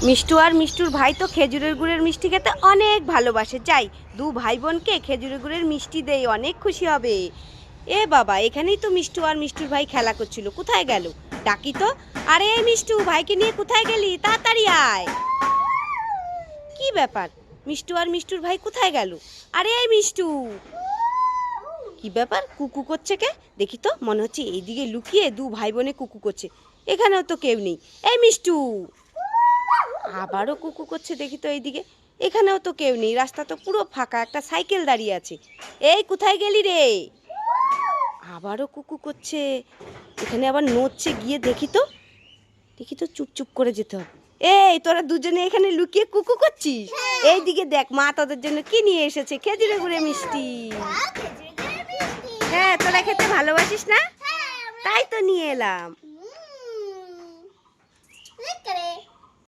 মিষ্টু আর মিষ্টুর ভাই তো খেজুরের গুড়ের মিষ্টি খেতে অনেক ভালোবাসে। যাই দু ভাই বোনকে খেজুরের গুড়ের মিষ্টি দেই, অনেক খুশি হবে। এ বাবা, এখানেই তো মিষ্টু আর মিষ্টুর ভাই খেলা করছিল, কোথায় গেল? ডাকি তো। আরে এই মিষ্টু, ভাইকে নিয়ে কোথায় গেলি? তাড়াতাড়ি আয়। কি ব্যাপার, মিষ্টু আর মিষ্টুর ভাই কোথায় গেল? আরে এই মিষ্টু, কি ব্যাপার, কুকু করছে কে? দেখি তো, মনে হচ্ছে এইদিকে লুকিয়ে দু ভাই বোনে কুকু করছে। এখানেও তো কেউ নেই। এই মিষ্টু, আবারও কুকু করছে, দেখি তো এইদিকে। এখানেও তো কেউ নেই, রাস্তা তো পুরো ফাঁকা, একটা সাইকেল দাঁড়িয়ে আছে। এই কোথায় গেলি রে? আবারও কুকু করছে, এখানে আবার নড়ছে, গিয়ে দেখি তো। দেখি তো, চুপ চুপ করে যেতে হবে। এই তোরা দুজনে এখানে লুকিয়ে কুকু করছিস? এইদিকে দেখ, মা তোদের জন্য কি নিয়ে এসেছে, খেজুরে গুড়ে মিষ্টি। হ্যাঁ, তোরা খেতে ভালোবাসিস না? তাই তো নিয়ে এলাম।